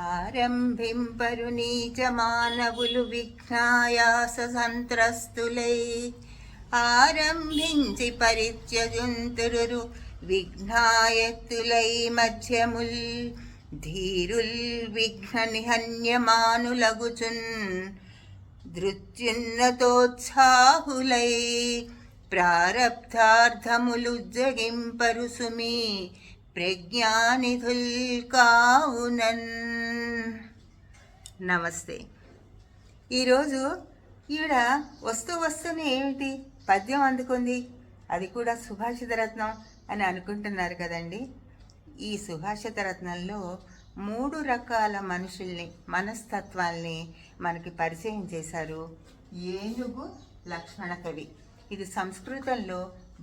ఆరంభింపరు నీచ మానవులు విఘ్నాయాస సంత్రస్తులై ఆరంభించి పరిత్యజుంతురు విఘ్నాయత్తులై మధ్యముల్ ధీరుల్ విఘ్న నిహన్యమానులగుచున్ ధృత్యున్నతోత్సాహులై ప్రారబ్ధార్థములు జగింపరు సుమి ప్రజ్ఞానిధుల్ కావునన్. నమస్తే. ఈరోజు ఈవిడ వస్తూనే ఏమిటి పద్యం అందుకుంది, అది కూడా సుభాషిత రత్నం అని అనుకుంటున్నారు కదండి. ఈ సుభాషిత రత్నంలో 3 రకాల మనుషుల్ని, మనస్తత్వాల్ని మనకి పరిచయం చేశారు ఏనుగు లక్ష్మణ కవి. ఇది సంస్కృతంలో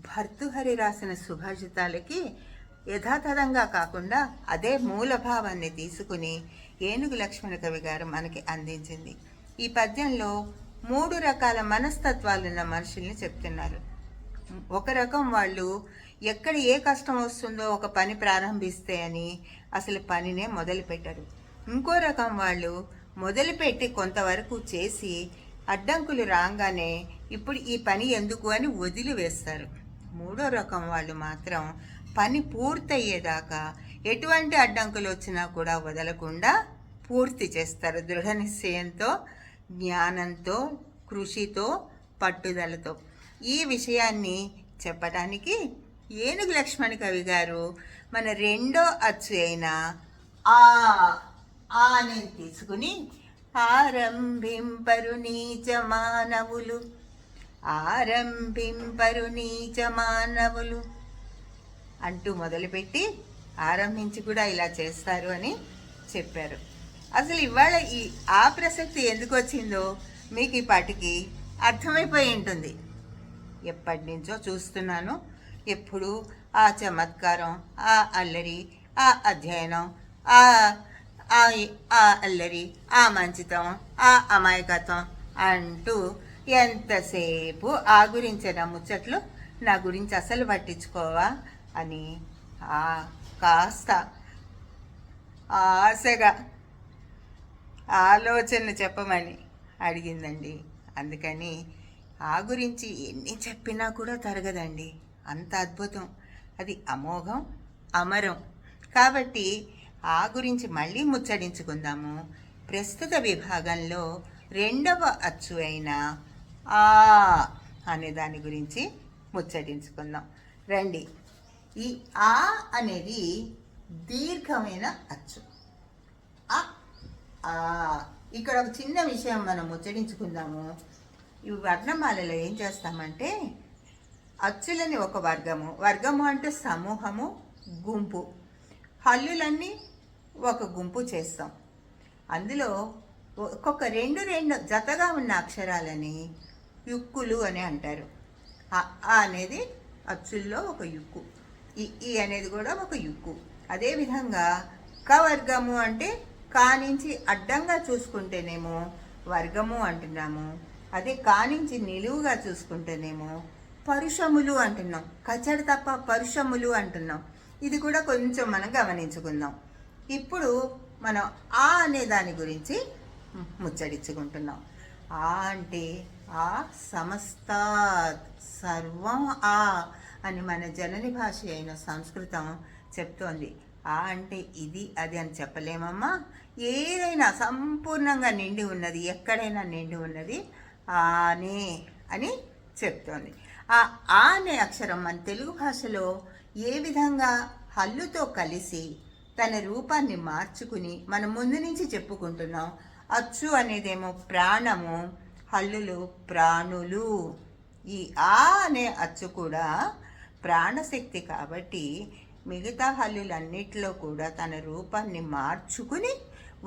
భర్తృహరి రాసిన సుభాషితాలకి యథాతథంగా కాకుండా అదే మూలభావాన్ని తీసుకుని ఏనుగు లక్ష్మణ కవి గారు మనకి అందించింది. ఈ పద్యంలో 3 రకాల మనస్తత్వాలున్న మనుషుల్ని చెప్తున్నారు. ఒక రకం వాళ్ళు ఎక్కడ ఏ కష్టం వస్తుందో ఒక పని ప్రారంభిస్తే అని అసలు పనినే మొదలు పెట్టరు. ఇంకో రకం వాళ్ళు మొదలుపెట్టి కొంతవరకు చేసి అడ్డంకులు రాగానే ఇప్పుడు ఈ పని ఎందుకు అని వదిలివేస్తారు. 3వ రకం వాళ్ళు మాత్రం పని పూర్తయ్యేదాకా ఎటువంటి అడ్డంకులు వచ్చినా కూడా వదలకుండా పూర్తి చేస్తారు. దృఢ నిశ్చయంతో, జ్ఞానంతో, కృషితో, పట్టుదలతో. ఈ విషయాన్ని చెప్పడానికి ఏనుగు లక్ష్మణ కవి గారు మన 2వ అచ్చు అయిన ఆని తీసుకుని ఆరంభింపరు నీచ మానవులు, ఆరంభింపరు నీచ మానవులు అంటూ మొదలుపెట్టి ఆరంభించి కూడా ఇలా చేస్తారు అని చెప్పారు. అసలు ఇవాళ ఈ ప్రసక్తి ఎందుకు వచ్చిందో మీకు ఈ పాటికి అర్థమైపోయి ఉంటుంది. ఎప్పటి నుంచో చూస్తున్నాను. ఎప్పుడు ఆ చమత్కారం, ఆ అల్లరి, ఆ అధ్యయనం, ఆ అల్లరి, ఆ మంచితం, ఆ అమాయకత్వం అంటూ ఎంతసేపు ఆ గురించిన ముచ్చట్లు, నా గురించి అసలు పట్టించుకోవా అని కాస్త ఆశగా ఆలోచన చెప్పమని అడిగిందండి. అందుకని ఆ గురించి ఎన్ని చెప్పినా కూడా తరగదండి. అంత అద్భుతం, అది అమోఘం, అమరం. కాబట్టి ఆ గురించి మళ్ళీ ముచ్చడించుకుందాము. ప్రస్తుత విభాగంలో 2వ అచ్చు అయిన అనే దాని గురించి ముచ్చటించుకుందాం రండి. ఈ అనేది దీర్ఘమైన అచ్చు. ఇక్కడ ఒక చిన్న విషయం మనం ముచ్చరించుకుందాము. ఈ వర్ణమాలలో ఏం చేస్తామంటే అచ్చులని ఒక వర్గము అంటే సమూహము, గుంపు. హల్లులన్నీ ఒక గుంపు చేస్తాం. అందులో ఒక్కొక్క 2 జతగా ఉన్న అక్షరాలని యుక్కులు అని అంటారు. అనేది అచ్చుల్లో ఒక యుక్కు, ఈ అనేది కూడా ఒక యుక్కు. అదేవిధంగా వర్గము అంటే నుంచి అడ్డంగా చూసుకుంటేనేమో వర్గము అంటున్నాము. అదే నుంచి నిలువుగా చూసుకుంటేనేమో పరుషములు అంటున్నాం. కచ్చడి తప్ప పరుషములు అంటున్నాం. ఇది కూడా కొంచెం మనం గమనించుకుందాం. ఇప్పుడు మనం అనే దాని గురించి ముచ్చడించుకుంటున్నాం. అంటే సమస్తాత్, సర్వం అని మన జనని భాష అయిన సంస్కృతం చెప్తోంది. అంటే ఇది అది అని చెప్పలేమమ్మా. ఏదైనా సంపూర్ణంగా నిండి ఉన్నది, ఎక్కడైనా నిండి ఉన్నది ఆనే అని చెప్తోంది. అనే అక్షరం మన తెలుగు భాషలో ఏ విధంగా హల్లుతో కలిసి తన రూపాన్ని మార్చుకుని మనం ముందు నుంచి చెప్పుకుంటున్నాం. అచ్చు అనేదేమో ప్రాణము, హల్లులు ప్రాణులు. ఈ అనే అచ్చు కూడా ప్రాణశక్తి కాబట్టి మిగతా హల్లులన్నిటిలో కూడా తన రూపాన్ని మార్చుకుని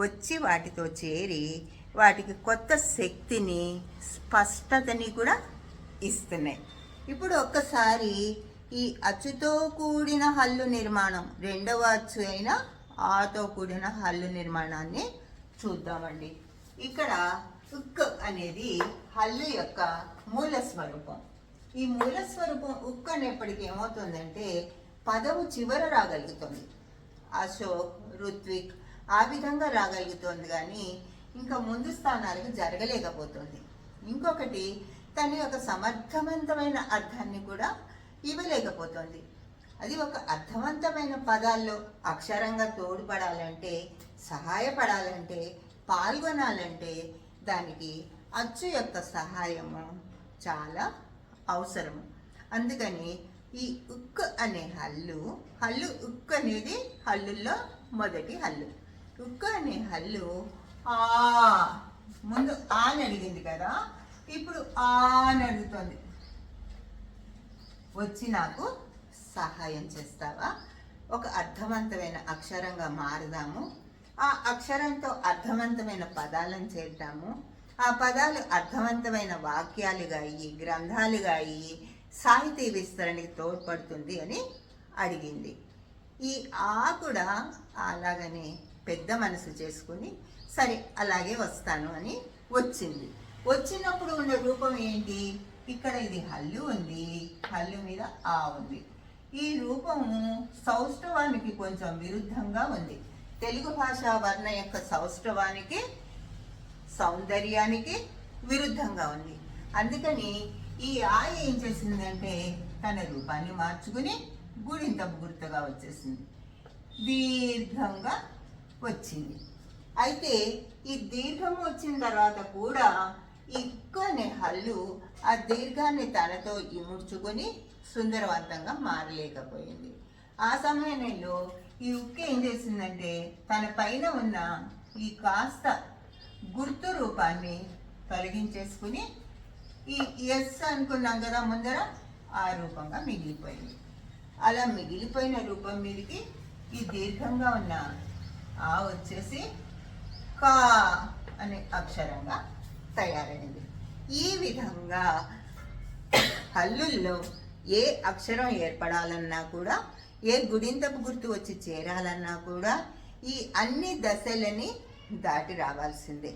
వచ్చి వాటితో చేరి వాటికి కొత్త శక్తిని, స్పష్టతని కూడా ఇస్తున్నాయి. ఇప్పుడు ఒక్కసారి ఈ అచ్చుతో కూడిన హల్లు నిర్మాణం, 2వ అచ్చు అయిన ఆతో కూడిన హల్లు నిర్మాణాన్ని చూద్దామండి. ఇక్కడ ఉక్ అనేది హల్లు యొక్క మూల స్వరూపం. ఈ మూల స్వరూపం ఉక్ అనేప్పటికీ ఏమవుతుందంటే పదము చివర రాగలుగుతుంది. అశోక్, రుత్విక్ ఆ విధంగా రాగలుగుతోంది కానీ ఇంకా ముందు స్థానాలకు జరగలేకపోతుంది. ఇంకొకటి తన యొక్క సమర్థవంతమైన అర్థాన్ని కూడా ఇవ్వలేకపోతుంది. అది ఒక అర్థవంతమైన పదాల్లో అక్షరంగా తోడ్పడాలంటే, సహాయపడాలంటే, పాల్గొనాలంటే దానికి అచ్చు యొక్క సహాయము చాలా అవసరము. అందుకని ఈ ఉక్ అనే హల్లు ఉక్ అనేది హల్లుల్లో మొదటి హల్లు. ఉక్ అనే హల్లు ఆ ముందు అని అడిగింది కదా, ఇప్పుడు ఆ అని అడుగుతుంది. వచ్చి నాకు సహాయం చేస్తావా? ఒక అర్థవంతమైన అక్షరంగా మారుదాము. ఆ అక్షరంతో అర్థవంతమైన పదాలను చేద్దాము. ఆ పదాలు అర్థవంతమైన వాక్యాలుగా అయ్యి, గ్రంథాలుగా అయ్యి సాహితీ విస్తరణకి తోడ్పడుతుంది అని అడిగింది. ఈ ఆ కూడా అలాగనే పెద్ద మనసు చేసుకుని సరే అలాగే వస్తాను అని వచ్చింది. వచ్చినప్పుడు ఉన్న రూపం ఏంటి? ఇక్కడ ఇది హల్లు ఉంది, హల్లు మీద ఆ ఉంది. ఈ రూపము సౌష్ఠవానికి కొంచెం విరుద్ధంగా ఉంది. తెలుగు భాషా వర్ణ యొక్క సౌష్ఠవానికి, సౌందర్యానికి విరుద్ధంగా ఉంది. అందుకని ఈ ఆ ఏం చేసిందంటే తన రూపాన్ని మార్చుకుని గుడింతపు గుర్తుగా వచ్చేసింది, దీర్ఘంగా వచ్చింది. అయితే ఈ దీర్ఘం వచ్చిన తర్వాత కూడా ఈ ఉక్కు అనే హల్లు ఆ దీర్ఘాన్ని తనతో ఇముడ్చుకొని సుందరవంతంగా మారలేకపోయింది. ఆ సమయంలో ఈ ఉక్కు ఏం చేసిందంటే తన పైన ఉన్న ఈ కాస్త గుర్తు రూపాన్ని తొలగించేసుకుని ఈ ఎస్ అనుకున్నాం కదా ముందర, ఆ రూపంగా మిగిలిపోయింది. అలా మిగిలిపోయిన రూపం మీదకి ఈ దీర్ఘంగా ఉన్న ఆ వచ్చేసి కా అనే అక్షరంగా తయారైంది. ఈ విధంగా హల్లుల్లో ఏ అక్షరం ఏర్పడాలన్నా కూడా, ఏ గుడింతపు గుర్తు వచ్చి చేరాలన్నా కూడా ఈ అన్ని దశలని దాటి రావాల్సిందే.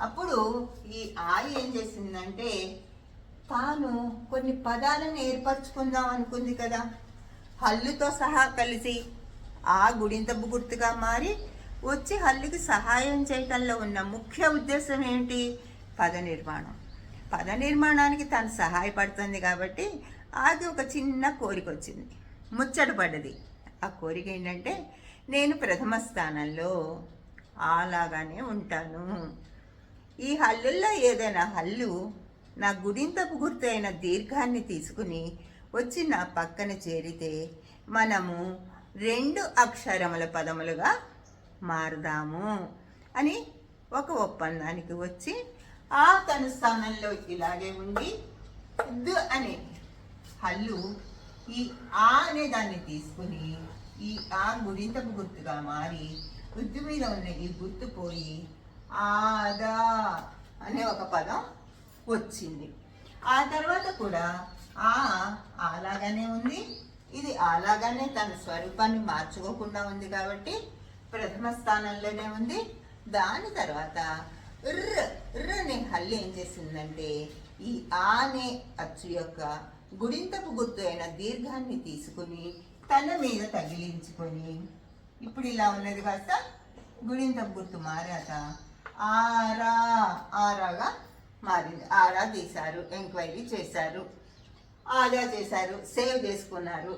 అప్పుడు ఈ ఆ ఏం చేసిందంటే తాను కొన్ని పదాలను ఏర్పరచుకుందాం అనుకుంది కదా, హల్లుతో సహా కలిసి ఆ గుడింతపు గుర్తుగా మారి వచ్చి హల్లుకి సహాయం చేయటంలో ఉన్న ముఖ్య ఉద్దేశం ఏంటి? పద నిర్మాణం. పద నిర్మాణానికి తను సహాయపడుతుంది కాబట్టి అది ఒక చిన్న కోరిక వచ్చింది, ముచ్చట పడ్డది. ఆ కోరిక ఏంటంటే నేను ప్రథమ స్థానంలో అలాగానే ఉంటాను. ఈ హల్లుల్లో ఏదైనా హల్లు నా గుడింతపు గుర్తు అయిన దీర్ఘాన్ని తీసుకుని వచ్చి నా పక్కన చేరితే మనము 2 అక్షరముల పదములుగా మారుదాము అని ఒక ఒప్పందానికి వచ్చి ఆ తన స్థానంలో ఇలాగే ఉండి దు అనే హల్లు ఈ ఆ అనే దాన్ని తీసుకుని ఈ ఆ గుడింతపు గుర్తుగా మారి ఉద్దు మీద ఉన్న ఈ గుర్తు పోయి ఆదా అనే ఒక పదం వచ్చింది. ఆ తర్వాత కూడా అలాగానే ఉంది. ఇది అలాగానే తన స్వరూపాన్ని మార్చుకోకుండా ఉంది కాబట్టి ప్రథమ స్థానంలోనే ఉంది. దాని తర్వాత ర్ర అనే హల్లు ఏం చేసిందంటే ఈ ఆనే అచ్చు యొక్క గుడింతపు గుర్తు అయిన దీర్ఘాన్ని తీసుకుని తన మీద తగిలించుకొని ఇప్పుడు ఇలా ఉన్నది కాస్త గుడింతపు గుర్తు మారాక ఆరా ఆరాగా మారింది. ఆరా తీశారు, ఎంక్వైరీ చేశారు, ఆదా చేశారు, సేవ్ చేసుకున్నారు.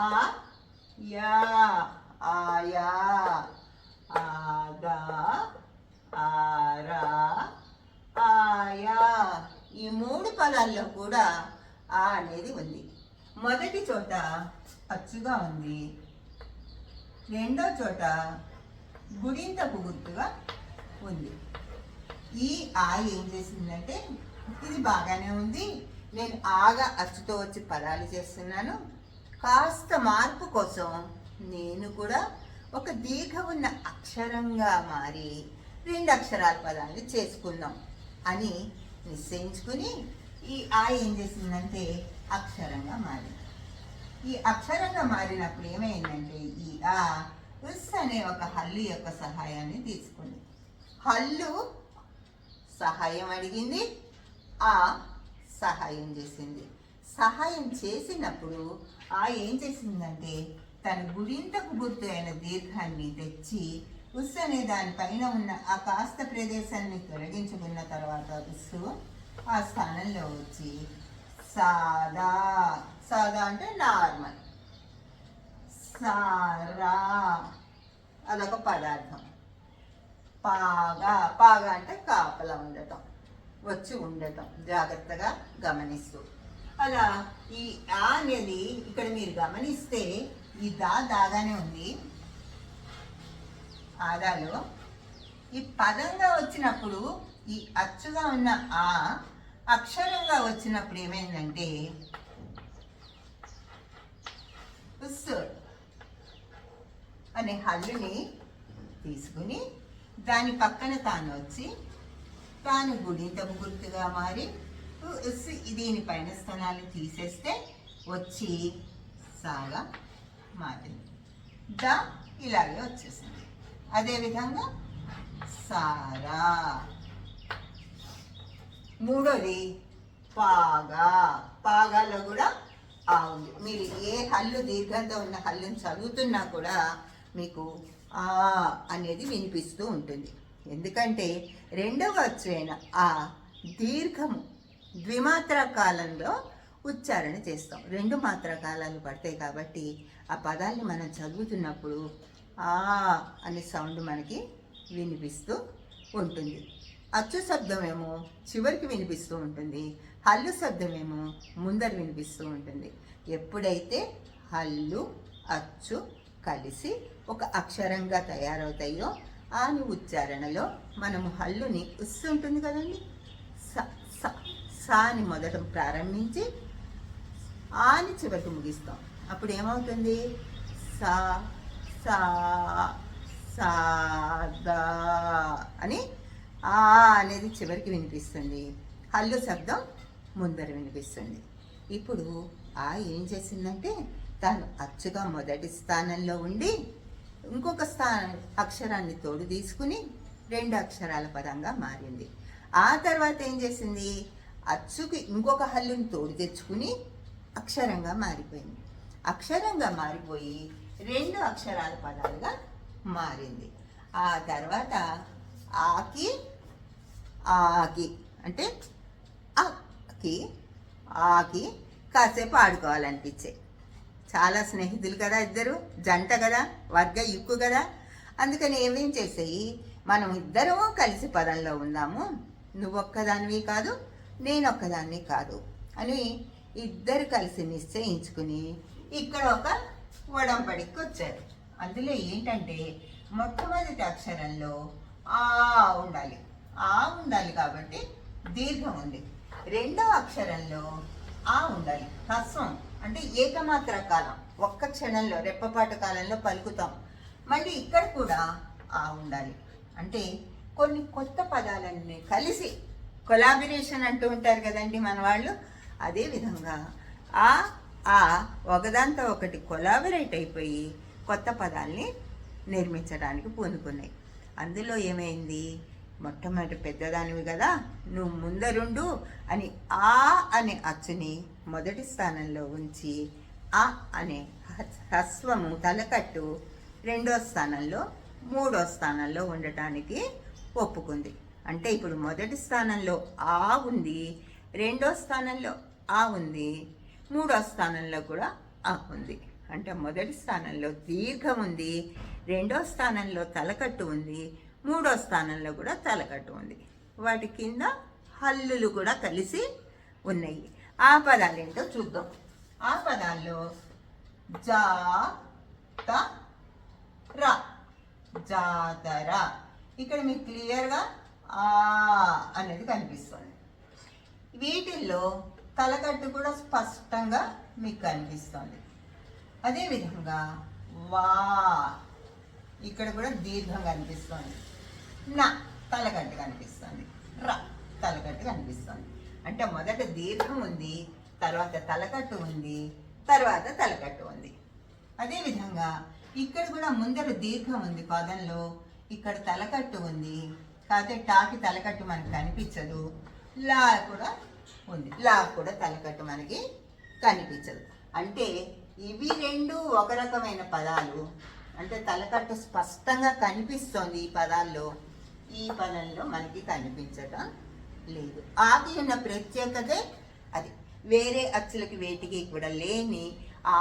ఆ యా ఆయా ఆదా ఆరా ఆయా ఈ 3 పదాల్లో కూడా ఆ అనేది ఉంది. మొదటి చోట అచ్చుగా ఉంది, రెండో చోట గుడింతపు గుర్తుగా ఉంది. ఈ ఆ ఏం చేసిందంటే ఇది బాగానే ఉంది, నేను ఆగా అచ్చుతో వచ్చి పదాలు చేస్తున్నాను, కాస్త మార్పు కోసం నేను కూడా ఒక దీర్ఘ ఉన్న అక్షరంగా మారి 2 అక్షరాల పదాన్ని చేసుకుందాం అని నిశ్చయించుకుని ఈ ఆ ఏం చేసిందంటే అక్షరంగా మారింది. ఈ అక్షరంగా మారినప్పుడు ఏమైందంటే ఈ ఆ ఉస్ అనే ఒక హల్లు యొక్క సహాయాన్ని తీసుకుంది. హల్లు సహాయం అడిగింది, ఆ సహాయం చేసింది. సహాయం చేసినప్పుడు ఆ ఏం చేసిందంటే తన గురింతకు గుర్తు అయిన దీర్ఘాన్ని తెచ్చి ఉస్ అనే దానిపైన ఉన్న ఆ కాస్త ప్రదేశాన్ని తొలగించుకున్న తర్వాత ఉస్సు ఆ స్థానంలో వచ్చి సాదా, సాదా అంటే నార్మల్, సారా అదొక పదార్థం, పాగా, పాగా అంటే కాపలా ఉండటం, వచ్చి ఉండటం, జాగ్రత్తగా గమనిస్తూ. అలా ఈ ఆ అనేది ఇక్కడ మీరు గమనిస్తే ఈ దాగానే ఉంది ఆదాలో. ఈ పదంగా వచ్చినప్పుడు ఈ అచ్చుగా ఉన్న ఆ అక్షరంగా వచ్చినప్పుడు ఏమైందంటే ఉస్ అనే హల్లుని తీసుకుని దాని పక్కన తాను వచ్చి తాను గుడింతకు గుర్తుగా మారి దీనిపైన స్థానాన్ని తీసేస్తే వచ్చి సాగా మారింది. ద ఇలాగే వచ్చేసింది. అదేవిధంగా సారా. మూడోది పాగా. పాగాలో కూడా ఆ ఉంది. మీరు ఏ హల్లు దీర్ఘంతో ఉన్న హల్లుని చదువుతున్నా కూడా మీకు ఆ అనేది వినిపిస్తూ ఉంటుంది. ఎందుకంటే రెండవ అచ్చైన ఆ దీర్ఘము ద్విమాత్రా కాలంలో ఉచ్చారణ చేస్తాం. 2 మాత్రా కాలాలు పడతాయి కాబట్టి ఆ పదాన్ని మనం చదువుతున్నప్పుడు ఆ అనే సౌండ్ మనకి వినిపిస్తూ ఉంటుంది. అచ్చు శబ్దమేమో చివరికి వినిపిస్తూ ఉంటుంది, హల్లు శబ్దమేమో ముందర వినిపిస్తూ ఉంటుంది. ఎప్పుడైతే హల్లు అచ్చు కలిసి ఒక అక్షరంగా తయారవుతాయో ఆని ఉచ్చారణలో మనము హల్లుని ఉస్ ఉంటుంది కదండి, సాని మొదట ప్రారంభించి ఆని చివరికి ముగిస్తాం. అప్పుడు ఏమవుతుంది? సా సా సాదా అని ఆ అనేది చివరికి వినిపిస్తుంది, హల్లు శబ్దం ముందర వినిపిస్తుంది. ఇప్పుడు ఆ ఏం చేసిందంటే తాను అచ్చుగా మొదటి స్థానంలో ఉండి ఇంకొక అక్షరాన్ని తోడు తీసుకుని 2 అక్షరాల పదంగా మారింది. ఆ తర్వాత ఏం చేసింది? అచ్చుకి ఇంకొక హల్లుని తోడు తెచ్చుకుని అక్షరంగా మారిపోయింది. అక్షరంగా మారిపోయి 2 అక్షరాల పదాలుగా మారింది. ఆ తర్వాత ఆకి ఆకి అంటే ఆకి ఆకి కాసేపు ఆడుకోవాలనిపించే. చాలా స్నేహితులు కదా, ఇద్దరు జంట కదా, వర్గ యుక్కు కదా. అందుకని ఏమేం చేసేయి, మనం ఇద్దరము కలిసి పదంలో ఉందాము, నువ్వొక్కదానివి కాదు నేనొక్కదాన్ని కాదు అని ఇద్దరు కలిసి నిశ్చయించుకుని ఇక్కడ ఒక వడంపడికి వచ్చారు. అందులో ఏంటంటే మొట్టమొదటి అక్షరంలో ఆ ఉండాలి, ఆ ఉండాలి కాబట్టి దీర్ఘం ఉంది. రెండవ అక్షరంలో ఆ ఉండాలి, హ్రస్వం అంటే ఏకమాత్ర కాలం, ఒక్క క్షణంలో రెప్పపాటు కాలంలో పలుకుతాం. మళ్ళీ ఇక్కడ కూడా ఆ ఉండాలి. అంటే కొన్ని కొత్త పదాలన్నీ కలిసి కొలాబరేషన్ అంటూ ఉంటారు కదండి మన వాళ్ళు. అదేవిధంగా ఆ ఒకదాంతో ఒకటి కొలాబరేట్ అయిపోయి కొత్త పదాల్ని నిర్మించడానికి పూనుకున్నాయి. అందులో ఏమైంది? మొట్టమొదటి పెద్దదానివి కదా, నువ్వు ముందరుండు అని ఆ అనే అచ్చుని మొదటి స్థానంలో ఉంచి ఆ అనే హ్రస్వము తలకట్టు 2వ స్థానంలో 3వ స్థానంలో ఉండటానికి ఒప్పుకుంది. అంటే ఇప్పుడు మొదటి స్థానంలో ఆ ఉంది, 2వ స్థానంలో ఆ ఉంది, 3వ స్థానంలో కూడా ఆ ఉంది. అంటే మొదటి స్థానంలో దీర్ఘం ఉంది, 2వ స్థానంలో తలకట్టు ఉంది, 3వ స్థానంలో కూడా తలకట్టు ఉంది. వాటి కింద హల్లులు కూడా కలిసి ఉన్నాయి. ఆ పదాలు ఏంటో చూద్దాం. ఆ పదాల్లో జా త రా, జాతర. ఇక్కడ మీకు క్లియర్గా ఆ అనేది కనిపిస్తుంది. వీటిల్లో తలకట్టు కూడా స్పష్టంగా మీకు కనిపిస్తుంది. అదేవిధంగా వా, ఇక్కడ కూడా దీర్ఘం కనిపిస్తుంది. నా తలకట్టు కనిపిస్తుంది, రా తలకట్టు కనిపిస్తుంది. అంటే మొదట దీర్ఘం ఉంది, తర్వాత తలకట్టు ఉంది, తర్వాత తలకట్టు ఉంది. అదేవిధంగా ఇక్కడ కూడా ముందర దీర్ఘం ఉంది పదంలో, ఇక్కడ తలకట్టు ఉంది, కాకపోతే టాకి తలకట్టు మనకి కనిపించదు. లా కూడా ఉంది, లా కూడా తలకట్టు మనకి కనిపించదు. అంటే ఇవి రెండు ఒక రకమైన పదాలు. అంటే తలకట్టు స్పష్టంగా కనిపిస్తోంది ఈ పదాల్లో. ఈ పదంలో మనకి కనిపించటం లేదు. ఆకి ఉన్న ప్రత్యేకతే అది. వేరే అచ్చులకి వేటికి కూడా లేని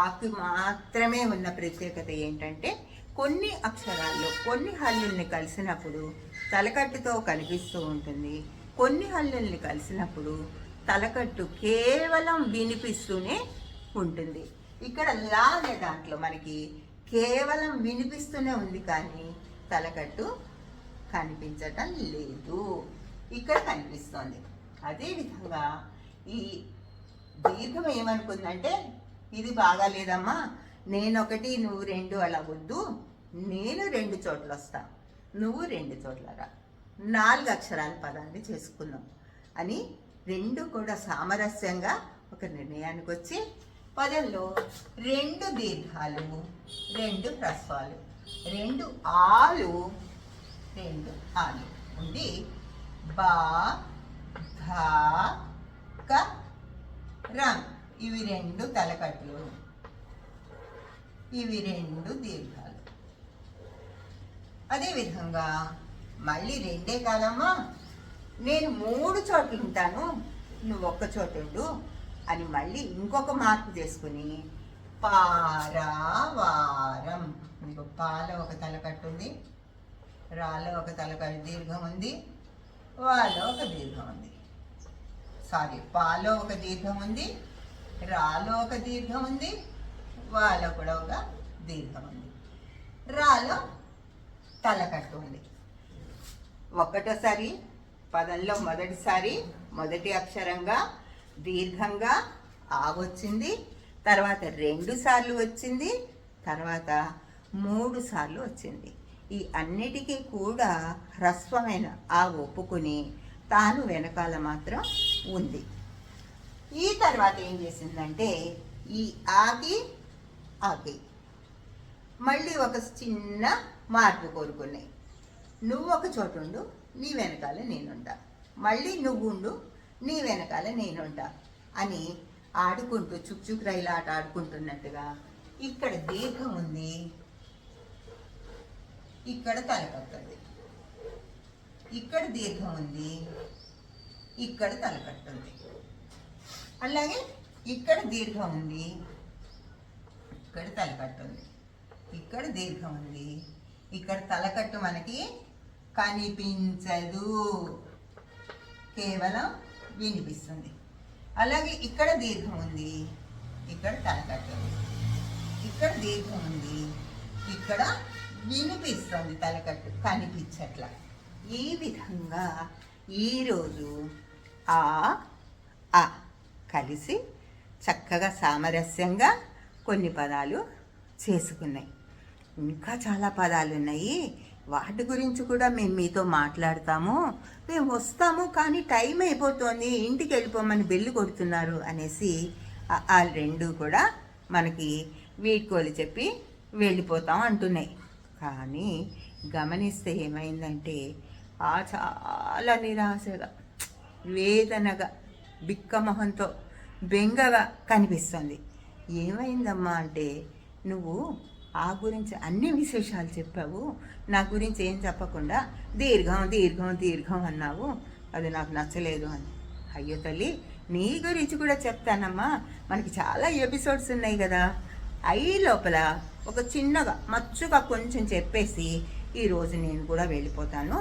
ఆకు మాత్రమే ఉన్న ప్రత్యేకత ఏంటంటే కొన్ని అక్షరాల్లో కొన్ని హల్లుల్ని కలిసినప్పుడు తలకట్టుతో కనిపిస్తూ ఉంటుంది. కొన్ని హల్లుల్ని కలిసినప్పుడు తలకట్టు కేవలం వినిపిస్తూనే ఉంటుంది. ఇక్కడ లా అనే దాంట్లో మనకి కేవలం వినిపిస్తూనే ఉంది కానీ తలకట్టు కనిపించటం లేదు. ఇక్కడ కనిపిస్తోంది. అదేవిధంగా ఈ దీర్ఘం ఏమనుకుందంటే ఇది బాగాలేదమ్మా, నేనొకటి నువ్వు రెండు అలా వద్దు, నేను 2 చోట్ల వస్తా, నువ్వు 2 చోట్ల రా, 4 అక్షరాల పదాన్ని చేసుకున్నాం అని రెండు కూడా సామరస్యంగా ఒక నిర్ణయానికి వచ్చి పదంలో 2 దీర్ఘాలు 2 హ్రస్వాలు 2 ఆలు 2 ఆలు ఉంది. బా ధా క రం ఇవి 2 తలకట్లు, ఇవి 2 దీర్ఘాలు. అదేవిధంగా మళ్ళీ 2 కాదమ్మా, నేను 3 చోట్ల ఉంటాను, నువ్వు 1 చోట ఉండు అని మళ్ళీ ఇంకొక మార్పు చేసుకుని పారావారం. ఇంకో పాలో ఒక తలకట్టు ఉంది, రాలో ఒక తలకట్టు దీర్ఘం ఉంది, వాలో ఒక దీర్ఘం ఉంది. పాలో ఒక దీర్ఘం ఉంది, రాలో ఒక దీర్ఘం ఉంది, వాలో కూడా ఒక దీర్ఘం ఉంది. రాలో తలకట్టు ఉంది. ఒకటోసారి పదంలో మొదటిసారి మొదటి అక్షరంగా దీర్ఘంగా ఆ వచ్చింది, తర్వాత 2 సార్లు వచ్చింది, తర్వాత 3 సార్లు వచ్చింది. ఈ అన్నిటికీ కూడా హ్రస్వమైన ఆ ఒప్పుకుని తాను వెనకాల మాత్రం ఉంది. ఈ తర్వాత ఏం చేసిందంటే ఈ ఆకి మళ్ళీ ఒక చిన్న మార్పు కోరుకున్నాయి. నువ్వు 1 చోటు ఉండు, నీ వెనకాల నేనుంటా, మళ్ళీ నువ్వు ఉండు, నీ వెనకాల నేనుంటా అని ఆడుకుంటూ చుక్చుక్ రైలు ఆట ఆడుకుంటున్నట్టుగా ఇక్కడ దీర్ఘం ఉంది, ఇక్కడ తలకట్టుంది, ఇక్కడ దీర్ఘం ఉంది, ఇక్కడ తలకట్టుంది. అలాగే ఇక్కడ దీర్ఘం ఉంది, ఇక్కడ తలకట్టుంది, ఇక్కడ దీర్ఘం ఉంది, ఇక్కడ తలకట్టు మనకి కనిపించదు, కేవలం వినిపిస్తుంది. అలాగే ఇక్కడ దీర్ఘం ఉంది, ఇక్కడ తలకట్టు ఉంది, ఇక్కడ దీర్ఘం ఉంది, ఇక్కడ వినిపిస్తుంది, తలకట్టు కనిపించట్ల. ఈ విధంగా ఈరోజు ఆ కలిసి చక్కగా సామరస్యంగా కొన్ని పదాలు చేసుకున్నాయి. ఇంకా చాలా పదాలు ఉన్నాయి, వాటి గురించి కూడా మేము మీతో మాట్లాడతాము. మేము వస్తాము కానీ టైం అయిపోతుంది, ఇంటికి వెళ్ళిపోమని బెల్లు కొడుతున్నారు అనేసి ఆ 2 కూడా మనకి వీడ్కోలు చెప్పి వెళ్ళిపోతాం అంటున్నాయి. కానీ గమనిస్తే ఏమైందంటే చాలా నిరాశగా, వేదనగా, బిక్కమొహంతో, బెంగగా కనిపిస్తుంది. ఏమైందమ్మా అంటే నువ్వు ఆ గురించి అన్ని విశేషాలు చెప్పావు, నా గురించి ఏం చెప్పకుండా దీర్ఘం దీర్ఘం దీర్ఘం అన్నావు, అది నాకు నచ్చలేదు అని. అయ్యో తల్లి, నీ గురించి కూడా చెప్తానమ్మా, మనకి చాలా ఎపిసోడ్స్ ఉన్నాయి కదా, అయి లోపల ఒక చిన్నగా మచ్చుగా కొంచెం చెప్పేసి ఈరోజు నేను కూడా వెళ్ళిపోతాను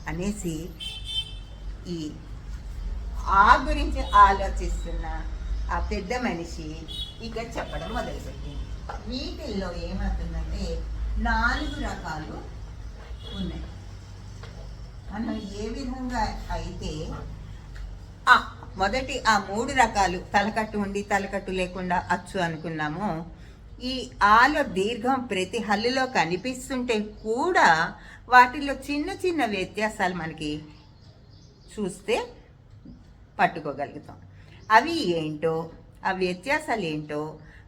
అనేసి ఈ ఆ గురించి ఆలోచిస్తున్న ఆ పెద్ద మనిషి ఇక్కడ చెప్పడం మొదలుపెట్టింది. వీటిల్లో ఏమవుతుందంటే 4 రకాలు ఉన్నాయి. మనం ఏ విధంగా అయితే మొదటి ఆ 3 రకాలు తలకట్టు ఉండి తలకట్టు లేకుండా అచ్చు అనుకున్నామో, ఈ ఆలో దీర్ఘం ప్రతి హల్లులో కనిపిస్తుంటే కూడా వాటిలో చిన్న చిన్న వ్యత్యాసాలు మనకి చూస్తే పట్టుకోగలుగుతాం. అవి ఏంటో, ఆ వ్యత్యాసాలు ఏంటో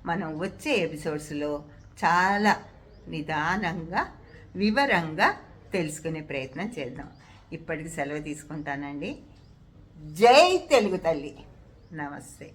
మనం వచ్చే ఎపిసోడ్స్లో చాలా నిదానంగా వివరంగా తెలుసుకునే ప్రయత్నం చేద్దాం. ఇప్పటికి సెలవు తీసుకుంటానండి. జై తెలుగు తల్లి. నమస్తే.